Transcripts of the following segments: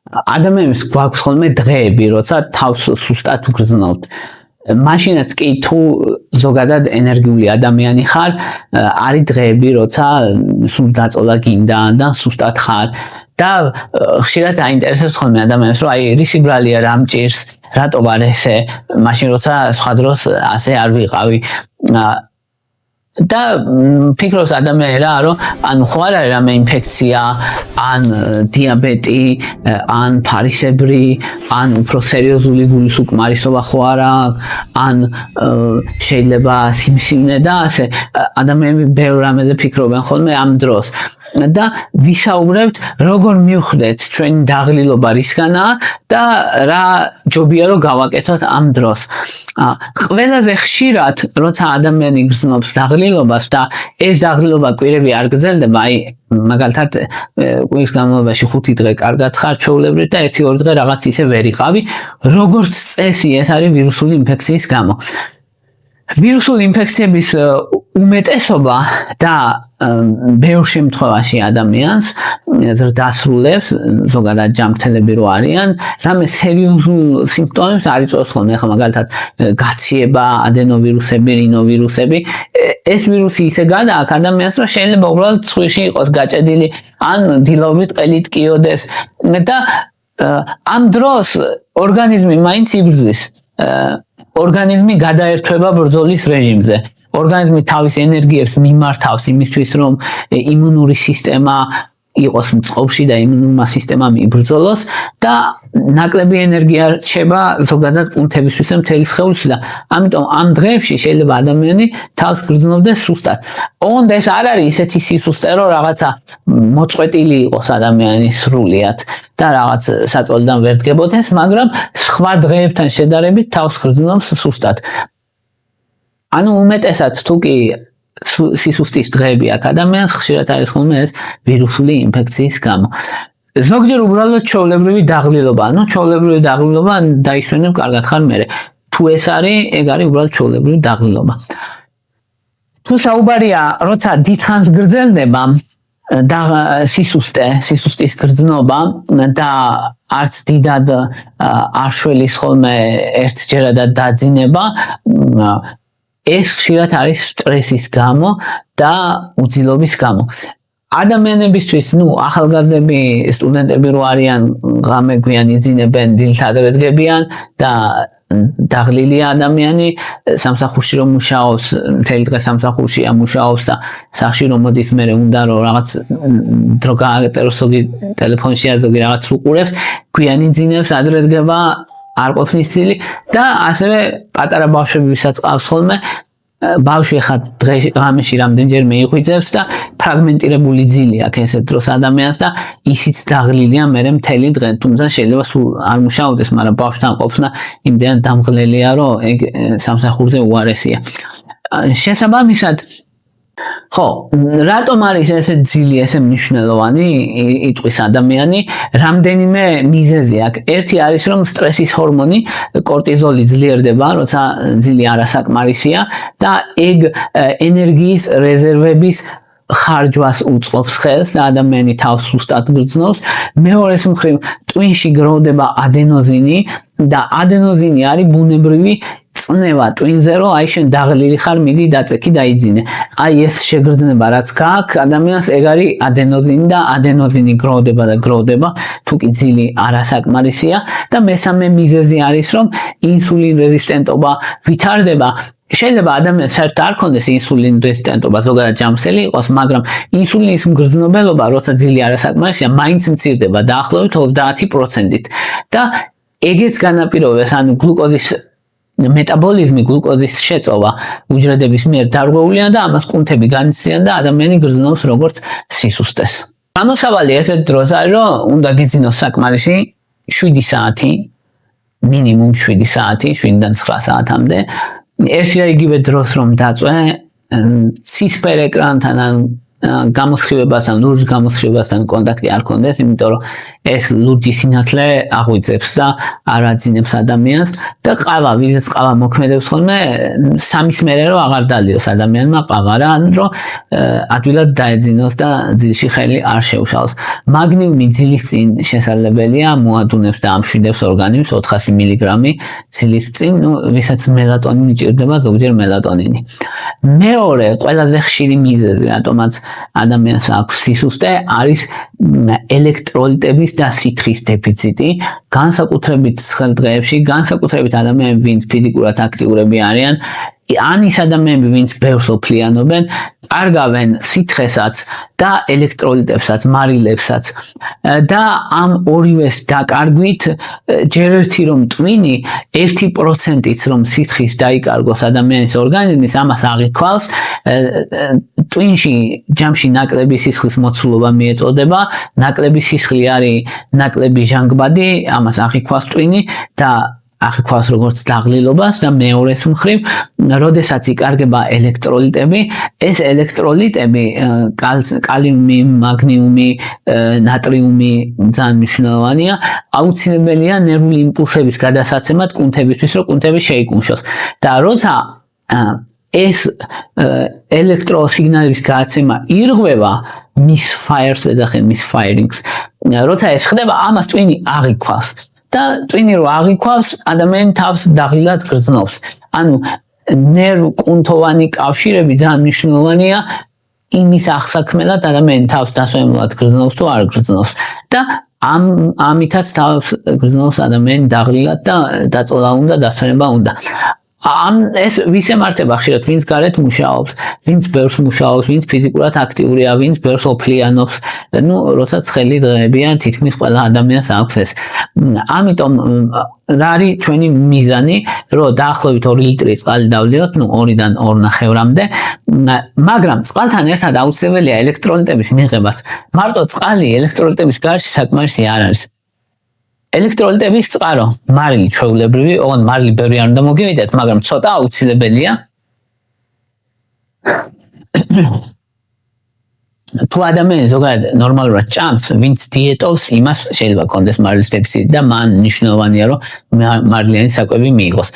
ადამიანს გვაქვს ხოლმე დღეები, როცა თავს სუსტად ვგრძნობთ. მაშინაც კი თუ ზოგადად ენერგიული ადამიანი ხარ, არის დღეები, როცა სულ დაწოლა გინდა და სუსტად ხარ. და ხშირად აინტერესებს ხოლმე ადამიანს, რომ აი რისი ბრალია რა მჭირს, რატო ვარ ესე, მაშინ როცა სხვა დროს ასე არ ვიყავი. და ფიქრობს ადამიანი რა, რომ ან ხო არ არის რამე ინფექცია, ან დიაბეტი, ან ფარისებრი, ან უფრო სერიოზული გულის უკმარისობა ხო არა, ან შეიძლება სიმსივნე და ასე ადამიანები ბევრ რამეზე ფიქრობენ ხოლმე ამ დროს. და ვისაუბრებთ, როგორ მივხვდეთ ჩვენი დაღლილობა რისგანაა და რა ჯობია რომ გავაკეთოთ ამ დროს. ყველაზე ხშირად, როცა ადამიანი გრძნობს დაღლილობას და ეს დაღლილობა კვირები არ გრძელდება, აი მაგალითად კვირის განმავლობაში 5 დღე კარგად ხარ ჩვეულებრივ და 1-2 დღე რაღაც ისე ვერ იყავი, როგორც წესი ეს არის ვირუსული ინფექციის გამო. ვირუსული ინფექციების უმეტესობა და ბევრ შემთხვევაში ადამიანს დასრულებს, ზოგადად ჯანმრთელები რო არიან, რამე სერიოზულ სიმპტომებს არ იწვევს ხოლმე, ახლა მაგალითად გაციება, ადენოვირუსები, რინოვირუსები, ეს ვირუსი ისე გადააქვს ადამიანს, რომ შეიძლება უბრალოდ ცხვირში იყოს გაჭედილი, ან დილობით ყელით კიოდეს და ამ დროს ორგანიზმი მაინც იბრძვის. ორგანიზმი გადაერთვება ბრძოლის რეჟიმზე. ორგანიზმი თავის ენერგიებს მიმართავს იმისთვის, რომ იმუნური სისტემა იყოს მწყობრში და იმუნურმა სისტემამ იბრძოლოს და ნაკლები ენერგია რჩება ზოგადად კუნთებისთვის მთელი სხეულში და ამიტომ ამ დღეებში შეიძლება ადამიანი თავს გრძნობდეს სუსტად. ოღონდ ეს არ არის ისეთი სისუსტე, რომ რაღაცა მოწყვეტილი იყოს ადამიანი სრულიად და რაღაც საწოლიდან ვერ დგებოდეს, მაგრამ სხვა დღეებთან შედარებით თავს გრძნობს სუსტად. ანუ უმეტესად თუ კი სისუსტის დღეები აქვს ადამიანს, ხშირად არის ხოლმე ეს ვირუსული ინფექციის გამო. ზოგჯერ უბრალოდ ჩვეულებრივი დაღლილობა, ანუ ჩვეულებრივი დაღლილობა დაისვენებ კარგად ხარ მერე. თუ ეს არის, ეგ არის უბრალოდ ჩვეულებრივი დაღლილობა. თუ საუბარია, როცა დიდხანს გრძელდება და სისუსტის გრძნობა და არც დიდად არ შველის ხოლმე ერთჯერადად დაძინება, ეს ხშირად არის სტრესის გამო და უძილობის გამო. ადამიანებისთვის, ახალგაზრდები, სტუდენტები რო არიან, ღამე გვიან იძინებენ, დილით ადრე დგებიან და დაღლილია ადამიანი, სამსახურში რომ მუშაობს, მთელი დღე სამსახურშია მუშაობს და სახში რომ მოდის, მერე უნდა რომ რაღაც დრო გააკეთოს, ზოგი ტელეფონშია, ზოგი რაღაც უყურებს, გვიან იძინებს, ადრე დგება, არ ყოფნის წილი და ასევე პატარა ბავშვები ვისაც ყავს ხოლმე, ბავშვი ხა ღამეში რამდენჯერმე იღვიძებს და ფრაგმენტირებული ძილი აქვს ესეთ დროს ადამიანს და ისიც დაღლილია მერე მთელი დღე, თუმცა შეიძლება სულ არ მუშაობდეს, მაგრამ ბავშვთან ყოფნა იმდენად დამღლელია, რომ ეგ სამსახურზე უარესია. შესაბამისად, ხო, რატომ არის ესე ძილი, ესე მნიშვნელოვანი იტყვის ადამიანი, რამდენიმე მიზეზი აქვს. ერთი არის, რომ სტრესის ჰორმონი კორტიზოლი ძლიერდება, როცა ძილი არასაკმარისია და ეგ ენერგიის რეზერვების ხარჯვას უწყობს ხელს და ადამიანი თავს სუსტად გრძნობს. მეორეს მხრივ, ტვინში გროვდება ადენოზინი და ადენოზინი არის ბუნებრივი წნევა ტვინზე, რომ აი შენ დაღლილი ხარ, მიდი დაწექი და იძინე. აი ეს შეგრძნება რაც გაქვს ადამიანს, ეგ არის ადენოზინი და ადენოზინი გროვდება, თუ კი ძილი არასაკმარისია და მესამე მიზეზი არის, რომ ინსულინ რეზისტენტობა ვითარდება. შეიძლება ადამიანს საერთოდ არ ქონდეს ინსულინ რეზისტენტობა, ზოგადად ჯამსელი იყოს, მაგრამ ინსულინის მგრძნობელობა, როცა ძილი არასაკმარისია, მაინც მცირდება დაახლოებით 30%-ით და ეგეც განაპირობებს, ანუ გლუკოზის მეტაბოლიზმი, გლუკოზის შეწოვა უჯრედების მიერ დარღვეულია და ამას კუნთები განიცდიან და ადამიანი გრძნობს როგორც სისუსტეს. გამოსავალი ესეთ დროს არის, რომ უნდა გიძინოს საკმარისი 7 საათი, მინიმუმ 7 საათი, 7-დან 9 საათამდე. ერთი და იგივე დროს რომ დაწვე, ცისფერ ეკრანთან ან გამოსხივებასთან, ლურჯ გამოსხივებასთან კონტაქტი არ ქონდეს, იმიტომ რომ ეს ლურჯი სინათლე აღვიძებს და არ აძინებს ადამიანს და ყავა, ვიზაც ყავა მოქმედებს ხოლმე, სამის მერე რომ აღარ დალიოს ადამიანმა ყავა რა, ანუ რომ ადვილად დაეძინოს და ძილში ხელი არ შეუშალოს. მაგნიუმი ძილის წინ შესაძლებელია მოადუნებს და ამშვიდებს ორგანიზმს 400 მილიგრამი ძილის წინ, ვისაც მელატონინი ჭირდება, ზოგჯერ მელატონინი. მეორე ყველაზე ხშირი მიზეზი, რატომაც ადამიანს აქვს სისუსტე, არის ელექტროლიტების და სითხის დეფიციტი, განსაკუთრებით ცხელ დღეებში, განსაკუთრებით ადამიანები, ვინც ფიზიკურად აქტიურები არიან, ან ის ადამიანები, ვინც ბევრს ოფლიანობენ, კარგავენ სითხესაც და ელექტროლიტებსაც, მარილებსაც და ამ ორივეს დაკარგვით ჯერ ერთი რომ ტვინი 1%-იც რომ სითხის დაიკარგოს ადამიანის ორგანიზმის, ამას აღიქვავს ტვინში ჯამში ნაკლები სისხლის მოცულობა მიეწოდება, ნაკლები სისხლი არის ნაკლები ჟანგბადი, ამას აღიქვავს ტვინი და აღიქვავს როგორც დაღლილობას და მეორეს მხრივ, როდესაც იკარგება ელექტროლიტები, ეს ელექტროლიტები, კალიუმი, მაგნიუმი, ნატრიუმი ძალიან მნიშვნელოვანია, აუცილებელია ნერვული იმპულსების გადასაცემად კუნთებისთვის, რომ კუნთები შეიკუმშოს. და როცა ეს ელექტროსიგნალების გადაცემა ირღვევა, misfires ეძახიან misfirings, როცა ეს ხდება, ამას ტვინი აღიქვავს. და ტვინი რო აღიქვავს, ადამიანი თავს დაღლილად გრძნობს. ანუ ნერვ-კუნთოვანი კავშირები ძალიან მნიშვნელოვანია იმის აღსაქმელად, ადამიანი თავს დასვენებლად გრძნობს თუ არ გრძნობს. და ამითაც თავს გრძნობს ადამიანი დაღლილად და დაწოლა უნდა, დასვენება უნდა. ეს ვის ემართება ხშირად, ვინც გარეთ მუშაობს, ვინც ბევრს მუშაობს, ვინც ფიზიკურად აქტიურია, ვინც ბევრს ოფლიანობს, როცა ცხელი დღეებია, თითქმის ყველა ადამიანს აქვს ეს. ამიტომ რა არის ჩვენი მიზანი, რომ დაახლოებით 2 ლიტრი წყალი დავლიოთ, 2-დან 2.5-მდე, მაგრამ წყალთან ერთად აუცილებელია ელექტროლიტების მიღებაც. მარტო წყალი ელექტროლიტების გარშე საკმარისი არ არის. ელექტროლიტების წყარო, მარილი ჩვეულებრივი, ოღონდ მარილი ბევრი არ უნდა მოგივიდეთ, მაგრამ ცოტა აუცილებელია. თუ ადამიანი ზოგადად ნორმალურად ჭამს, ვინც დიეტობს, იმას შეიძლება კონდეს მარილის დეფიციტი და მან მნიშვნელოვანია, რომ მარილიანი საკვები მიიღოს.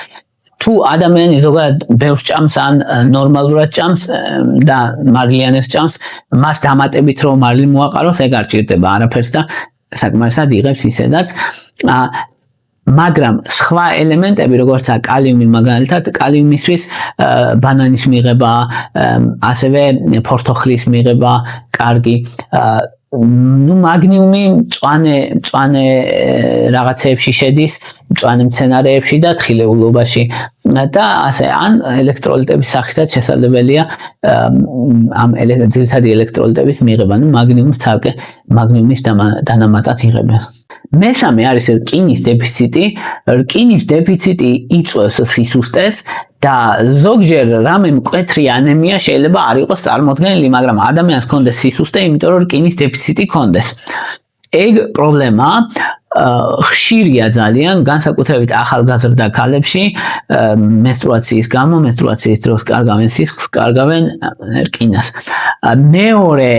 თუ ადამიანი ზოგადად ბევრს ჭამს ან ნორმალურად ჭამს და მარილიანებს ჭამს, მას დამატებით რომ მარილი მოაყაროს, ეგ არ ჭირდება არაფერს და საკმარისად იღებს ისედაც. მაგრამ სხვა ელემენტები, როგორცაა კალიუმი მაგალითად, კალიუმისთვის ბანანის მიღება, ასევე ფორთოხლის მიღება, კარგი. მაგნიუმი მწვანე რაღაცეებში შედის, მწვანე მცენარეებში და თხილეულობაში. და ასე ან ელექტროლიტების სახითაც შესაძლებელია ამ ძირითადი ელექტროლიტების მიღება, მაგნიუმის ცალკე მაგნიუმის დანამატად იღებენ. მესამე არის რკინის დეფიციტი. რკინის დეფიციტი იწვევს სისუსტეს და ზოგჯერ რამე მკვეთრი ანემია შეიძლება არ იყოს წარმოქმნილი, მაგრამ ადამიანს ჰქონდეს სისუსტე, იმიტომ რომ რკინის დეფიციტი ჰქონდეს. ეგ პრობლემა ხშირია ძალიან, განსაკუთრებით ახალგაზრდა ქალებში, მენსტრუაციის გამო, მენსტრუაციის დროს კარგავენ სისხლს, კარგავენ რკინას. მეორე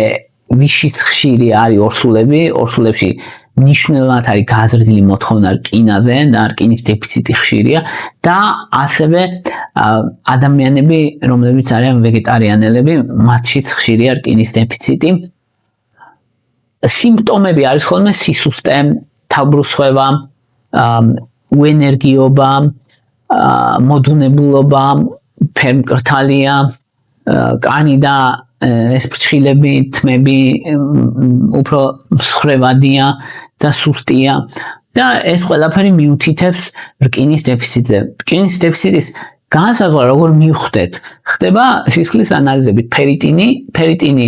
ვიშიც ხშირი არის ორსულები, ორსულებში მნიშვნელოვნად არის გაზრდილი მოთხოვნა რკინაზე და რკინის დეფიციტი ხშირია და ასევე ადამიანები, რომლებიც არიან ვეგეტარიანელები, მათშიც ხშირია რკინის დეფიციტი. სიმპტომები არის ხოლმე სისუსტე, თავბრუსხვევა, უენერგიობა, მოდუნებულობა, ფერმკრთალია, კანი და ეს ფრჩხილები, თმები უფრო მსხრევადია და სუსტია და ეს ყველაფერი მიუთითებს რკინის დეფიციტზე. რკინის დეფიციტის განსაზღვრა როგორ მივხვდეთ? ხდება სისხლის ანალიზებით. ფერიტინი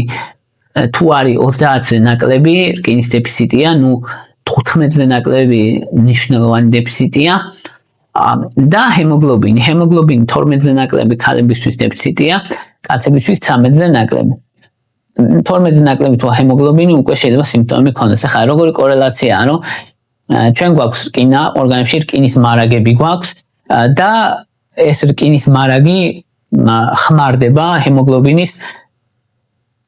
თუ არის 30-ზე ნაკლები, რკინის დეფიციტია, 15-ზე ნაკლები მნიშვნელოვანი დეფიციტია და ჰემოგლობინი. ჰემოგლობინი 12-ზე ნაკლები ქალებისთვის დეფიციტია, კაცებისთვის 13-ზე ნაკლები. 12-ზე ნაკლები თუ ჰემოგლობინი უკვე შეიძლება სიმპტომები ქონდეს. ახლა როგორი კორელაციაა, რომ ჩვენ გვაქვს რკინა, ორგანიზმში რკინის მარაგები გვაქვს და ეს რკინის მარაგი ხმარდება ჰემოგლობინის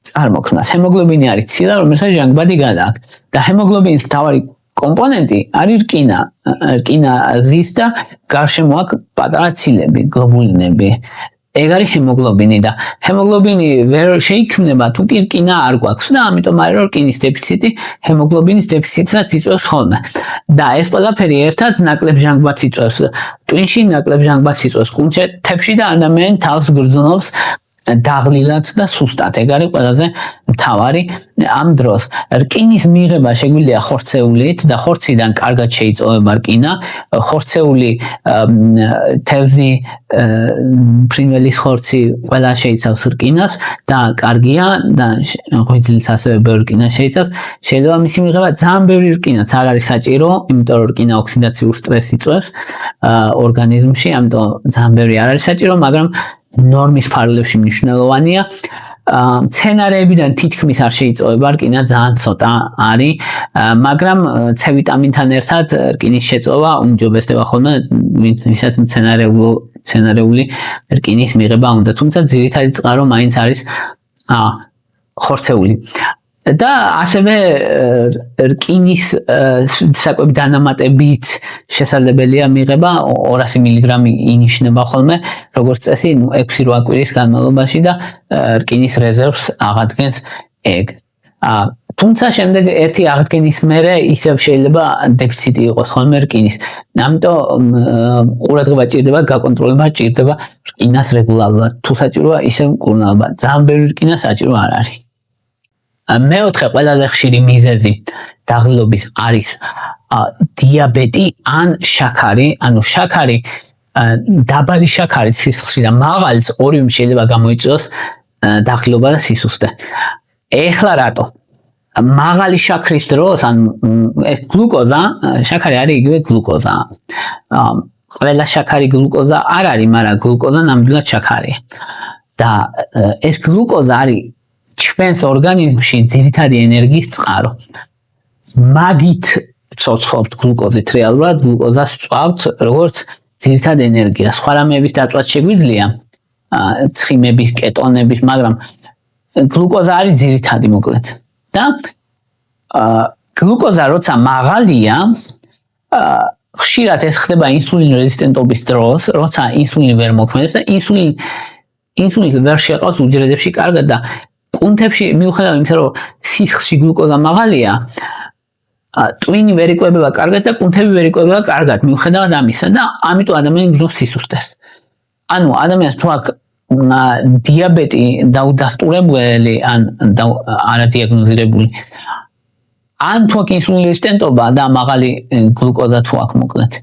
წარმოქმნას. ჰემოგლობინი არის ცილა, რომელსაც ჟანგბადი გადააქვს და ჰემოგლობინის მთავარი კომპონენტი არის რკინა. რკინა ზის და გარშემო აქვს პატარა ცილები, გლობულინები. ეგ არის ჰემოგლობინი და ჰემოგლობინი ვერ შეიქმნება თუ კი რკინა არ გვაქვს და ამიტომ არის რომ რკინის დეფიციტი ჰემოგლობინის დეფიციტსაც იწვევს ხოლმე. და ეს ყველაფერი ერთად ნაკლებ ჟანგბადს იწვევს ტვინში, ნაკლებ ჟანგბადს იწვევს კუნთებში და ადამიანი თავს გრძნობს დაღლილად და სუსტად. ეგ არის ყველაზე მთავარი ამ დროს. რკინის მიღება შეგვიძლია ხორცეულით და ხორციდან კარგად შეიწოვება რკინა. ხორცეული თევზი, ფრინველის ხორცი ყველა შეიცავს რკინას და კარგია და ღვიძლიც ასევე ბევრი რკინა შეიცავს. შეიძლება მისი მიღება ძალიან ბევრი რკინაც არ არის საჭირო, იმიტომ რომ რკინა ოქსიდაციურ სტრესს იწვევს ორგანიზმში, ამიტომ ძალიან ბევრი არ არის საჭირო, მაგრამ ნორმის ფარგლებში მნიშვნელოვანია. მცენარეებიდან თითქმის არ შეიწოვება რკინა, ძალიან ცოტა არის, მაგრამ C ვიტამინთან ერთად რკინის შეწოვა უმჯობესდება ხოლმე, ვისაც მცენარეული რკინის მიღება უნდა, თუმცა ძირითადი წყარო მაინც არის ხორცეული. და ასევე რკინის საკვები დანამატებით შესაძლებელია მიღება 200 მგ ინიშნება ხოლმე როგორც წესი 6-8 კვირის განმავლობაში და რკინის რეზერვს აღადგენს ეგ. თუმცა შემდეგ ერთი აღდგენის მერე ისევ შეიძლება დეფიციტი იყოს ხოლმე რკინის. ამიტომ ყურადღება ჭირდება, გაკონტროლება ჭირდება რკინას რეგულარულად. თუ საჭიროა ისევ მკურნალობა. ძალიან ბევრი რკინა საჭირო არ არის. მეოთხე ყველაზე ხშირი მიზეზი დაღლილობის არის დიაბეტი ან შაქარი, ანუ შაქარი, დაბალი შაქარი სისხლში და მაღალიც ორივე შეიძლება გამოიწვიოს დაღლილობა და სისუსტე. ეხლა რატო? მაღალი შაქრის დროს, ან ეს გლუკოზა, შაქარი არის იგივე გლუკოზა. ყველა შაქარი გლუკოზა არ არის, მაგრამ გლუკოზა ნამდვილად შაქარია. და ეს გლუკოზა არის ჩვენს ორგანიზმში ძირითადი ენერგიის წყარო. მაგით ცოცხლობთ გლუკოზით, რეალურად გლუკოზას ვწვავთ როგორც ძირითად ენერგიას. სხვა რამეების დაწვაც შეგვიძლია, ცხიმების, კეტონების, მაგრამ გლუკოზა არის ძირითადი მოკლედ. და გლუკოზა როცა მაღალია, ხშირად ეს ხდება ინსულინ რეზისტენტობის დროს, როცა ინსულინი ვერ მოქმედებს და ინსულინს ვერ შეყავს უჯრედებში კარგად და კუნთებში მიუხედავად იმისა, რომ სისხლში გლუკოზა მაღალია, ტვინი ვერ იკვებება კარგად და კუნთები ვერ იკვებება კარგად, მიუხედავად ამისა და ამიტომ ადამიანი გრძნობს სისუსტეს. ანუ ადამიანს თუ აქვს დიაბეტი დაუდასტურებელი ან არადიაგნოზირებული, ან თუ აქვს ინსულინ რეზისტენტობა და მაღალი გლუკოზა თუ აქვს მოკლედ,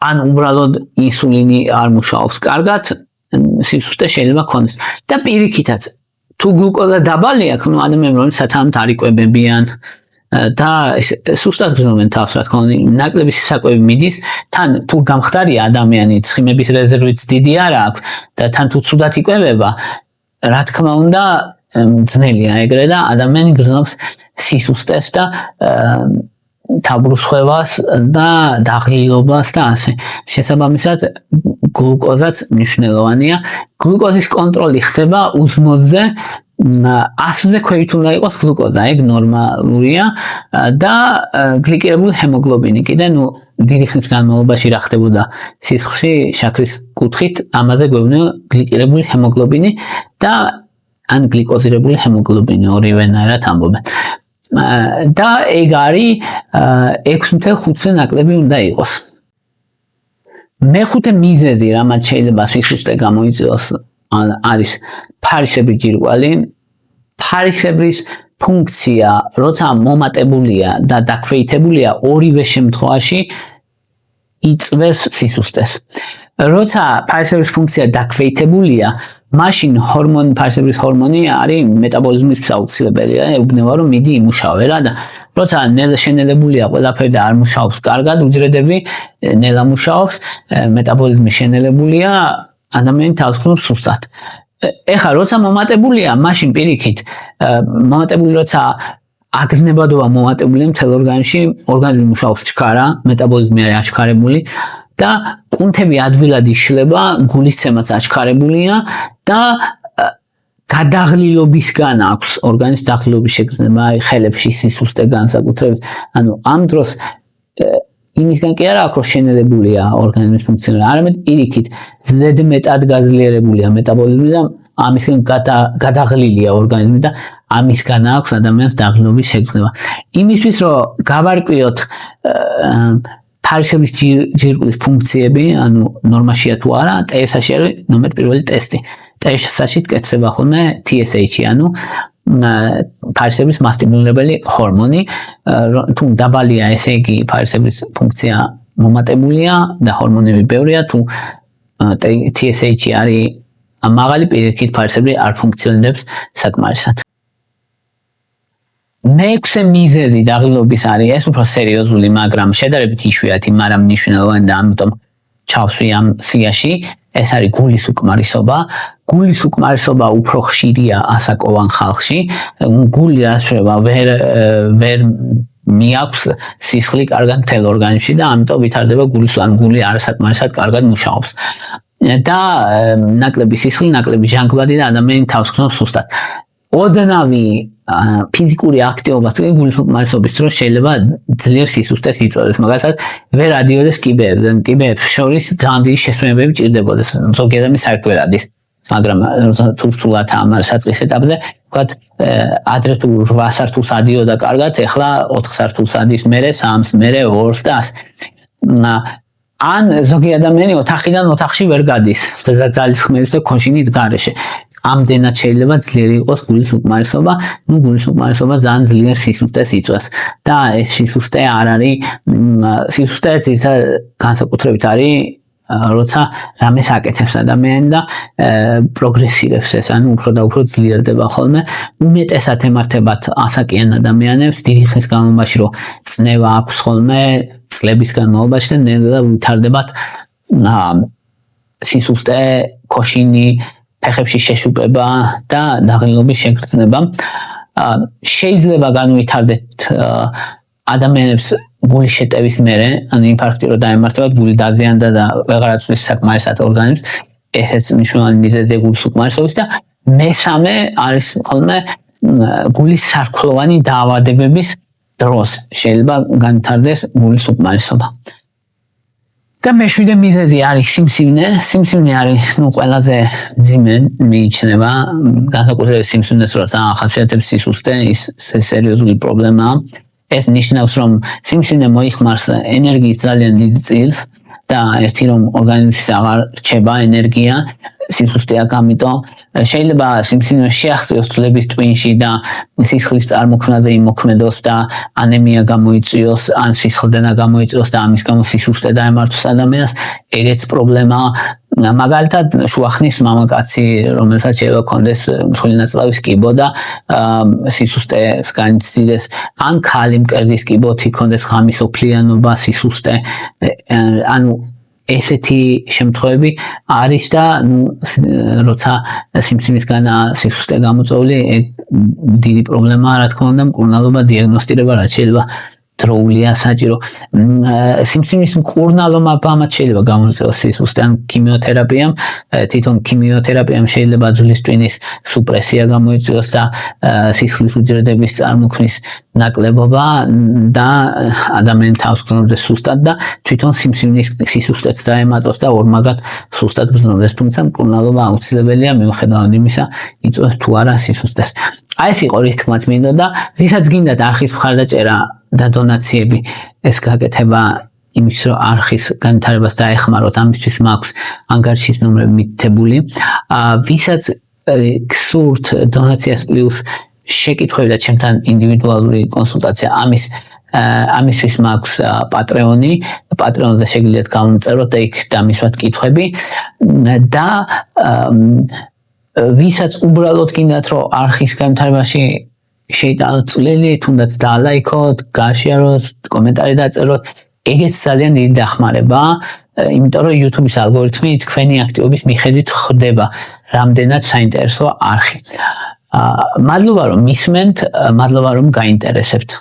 ან უბრალოდ ინსულინი არ მუშაობს კარგად, სისუსტე შეიძლება ქონდეს. და პირიქითაც, თუ გლუკოზა დაბალი აქვს, ну ადამიანები რომელსაც არ იკვებებიან და სუსტად გრძნობენ თავს, რა თქმა უნდა, ნაკლები საკვები მიდის, თან თუ გამხდარია ადამიანი, ცხიმების რეზერვიც დიდი არ აქვს და თან თუ ცუდად იკვებება, რა თქმა უნდა, ძნელია ეგრე და ადამიანი გრძნობს სისუსტეს და თაბრუსხვევას და დაღლილობას და ასე. შესაბამისად, გლუკოზაც მნიშვნელოვანია. გლუკოზის კონტროლი ხდება უსმოდზე 100-ზე ქვევით უნდა იყოს გლუკოზა, ეგ ნორმალურია და გლიკირებული ჰემოგლობინი. კიდე დიდი ხნის განმავლობაში რა ხდებოდა სისხლში შაქრის კუთხით, ამაზე გვეუბნება გლიკირებული ჰემოგლობინი და ან გლიკოზირებული ჰემოგლობინი, ორივენაირად ამბობენ. და ეგ არის 6.5-ზე ნაკლები უნდა იყოს. მეხუთე მიზეზი, რამაც შეიძლება სისუსტე გამოიწვიოს, არის ფარისებრი ჯირკვალი. ფარისებრის ფუნქცია, როცა მომატებულია და დაქვეითებულია, ორივე შემთხვევაში იწვევს სისუსტეს. როცა ფარისებრის ფუნქცია დაქვეითებულია, მაშინ ფარისებრის ჰორმონი არის მეტაბოლიზმის აუცილებელი, ეუბნება რომ მიდი იმუშავე რა და როცა ნელა შენელებულია ყველაფერი და არ მუშაობს კარგად, უჯრედები ნელა მუშაობს, მეტაბოლიზმი შენელებულია, ადამიანი თავს გრძნობს სუსტად. ეხლა როცა მომატებულია, მაშინ პირიქით, მომატებული როცა აგზნებადობა მომატებულია მთელ ორგანიზმში, ორგანიზმი მუშაობს ჩქარა, მეტაბოლიზმი არის აჩქარებული და კუნთები ადვილად იშლება, გულისცემაც აჩქარებულია და გადაღლილობისგან აქვს ორგანიზმის დაღლილობის შეგრძნება, აი ხელებში სისუსტე განსაკუთრებით. ანუ ამ დროს იმისგან კი არა აქვს, რომ შენელებულია ორგანიზმის ფუნქციონირება, არამედ პირიქით ზედმეტად გაძლიერებულია მეტაბოლიზმი და ამისგან გადაღლილია ორგანიზმი და ამისგან აქვს ადამიანს დაღლილობის შეგრძნება. იმისთვის რომ გავარკვიოთ ფარისებლის ჯირკვლის ფუნქციები, ანუ ნორმაშია თუ არა, TSH-ში არის ნომერ პირველი ტესტი. TSH-ში კეთდება ხოლმე TSH-ი, ანუ ფარისებლის მასტიმულირებელი ჰორმონი, თუ დაბალია, ესე იგი ფარისებლის ფუნქცია მომატებულია და ჰორმონები ბევრია, თუ TSH-ი არის მაღალი, პირიქით ფარისები არ ფუნქციონირებს საკმარისად. მეექვსე მიზეზი დაღლილობის არის, ეს უფრო სერიოზული, მაგრამ შედარებით იშვიათი, მაგრამ მნიშვნელოვანი და ამიტომ ჩავსვი ამ სიაში, ეს არის გულის უკმარისობა. გულის უკმარისობა უფრო ხშირია ასაკოვან ხალხში. გული რასშრება ვერ მიაქვს სისხლი კარგად მთელ ორგანიზმში და ამიტომ ვითარდება გული არასაკმარისად კარგად მუშაობს. და ნაკლები სისხლი, ნაკლები ჟანგბადი და ადამიანი თავს გრძნობს სუსტად. ოდნავი ფიზიკური აქტივობაც კი გულის უკმარისობის დროს შეიძლება ძლიერ სისუსტეს იწვევდეს, მაგალითად ვერ ადიოდეს კიბეებზე, კიბეებს შორის ძალიან დიდი შესვენებები ჭირდებოდეს, ზოგი ადამიანი საერთოდ ვერ ადის, მაგრამ თუ რთულად ამ საწყის ეტაპზე, ვთქვათ, ადრე თუ 8 სართულს ადიოდა კარგად, ეხლა 4 სართულს ადის, მერე 3-ს, მერე 2-ს და ან ზოგი ადამიანი ოთახიდან ოთახში ვერ გადის, ძალის ხმების და ქოშინის გარეშე. ამდენად შეიძლება ძლიერი იყოს გულის უკმარისობა, გულის უკმარისობა ძალიან ძლიერ სისუსტეს იწვევს და ეს სისუსტე არ არის, სისუსტე ძირითადად განსაკუთრებით არის, როცა რამეს აკეთებს ადამიანი და პროგრესირებს ეს, ანუ უფრო და უფრო ძლიერდება ხოლმე. უმეტესად ემართებათ ასაკიან ადამიანებს დიდი ხნის განმავლობაში, რომ წნევა აქვს ხოლმე წლების განმავლობაში და ნელ-ნელა ვითარდებათ სისუსტე, ქოშინი, ფეხებში შეშუპება და დაღლილობის შეგრძნება. შეიძლება განვითარდეთ ადამიანებს გულის შეტევის მერე, ანუ ინფარქტი რო დაემართებათ, გული დაზიანდა და ვეღარ აწვის საკმარისად ორგანიზმს, ესეც მნიშვნელოვანი მიზეზია გულის უკმარისობის და მესამე არის ხოლმე გულის სარქლოვანი დაავადებების დროს შეიძლება განვითარდეს გულის უკმარისობა. და მეშვიდე მიზეზი არის სიმსივნე. სიმსივნე არის ყველაზე მძიმე მიიჩნევა, განსაკუთრებით სიმსივნეს როცა ახასიათებს სისუსტე, ის სერიოზული პრობლემაა. ეს ნიშნავს, რომ სიმსივნე მოიხმარს ენერგიის ძალიან დიდ წილს და ერთი რომ ორგანიზმში აღარ რჩება ენერგია, სისუსტე აქვს, ამიტომ შეიძლება სიმსივნე შეაღწიოს ძვლების ტვინში და სისხლის წარმოქმნაზე იმოქმედოს და ანემია გამოიწვიოს, ან სისხლდენა გამოიწვიოს და ამის გამო სისუსტე დაემართოს ადამიანს, ეგეც პრობლემაა. მაგალითად, შუახნის მამაკაცი, რომელსაც შეიძლება ჰქონდეს მსხვილი ნაწლავის კიბო და სისუსტეს განიცდიდეს, ან ქალი მკერდის კიბოთი ჰქონდეს ღამის ოფლიანობა, სისუსტე, ანუ ესეთი შემთხვევები არის და როცა სიმსივნისგან სისუსტე გამოწვეული, დიდი პრობლემაა, რა თქმა უნდა, მკურნალობა დიაგნოსტირება რაც შეიძლება დროულია საჭირო. სიმსივნის მკურნალობამ შეიძლება გამოიწვიოს სისუსტე, ან ქიმიოთერაპიამ, თვითონ ქიმიოთერაპიამ შეიძლება ძვლის ტვინის სუპრესია გამოიწვიოს და სისხლის უჯრედების წარმოქმნის ნაკლებობა და ადამიანი თავს გრძნობს სუსტად და თვითონ სიმსივნის სისუსტეც დაემატოს და ორმაგად სუსტად გრძნობს, თუმცა მკურნალობა აუცილებელია მიუხედავად იმისა, იწვევს თუ არა სისუსტეს. აი ეს იყო რის თქმაც მინდოდა, ვისაც გინდათ არხის მხარდაჭერა და დონაციები, ეს გაკეთება იმის რომ არხის განვითარებას დაეხმაროთ, ამისთვის მაქვს ანგარიშის ნომრები მითითებული. ვისაც გსურთ დონაციას პლუს შეკითხვები და ჩემთან ინდივიდუალური კონსულტაცია, ამისთვის მაქვს პატრეონი, პატრეონზე შეგიძლიათ გამომწეროთ და იქ დამისვათ კითხვები და ვისაც უბრალოდ გინდათ რომ არხის განვითარებაში შეიტანოთ წვლილი, თუნდაც დაალაიქოთ, გააშიაროთ, კომენტარი დაწეროთ, ეგეც ძალიან დიდი დახმარებაა, იმიტომ რომ YouTube-ის ალგორითმი თქვენი აქტივობის მიხედვით ხვდება, რამდენად საინტერესოა არხი. მადლობა რომ მისმენთ, მადლობა რომ გაინტერესებთ.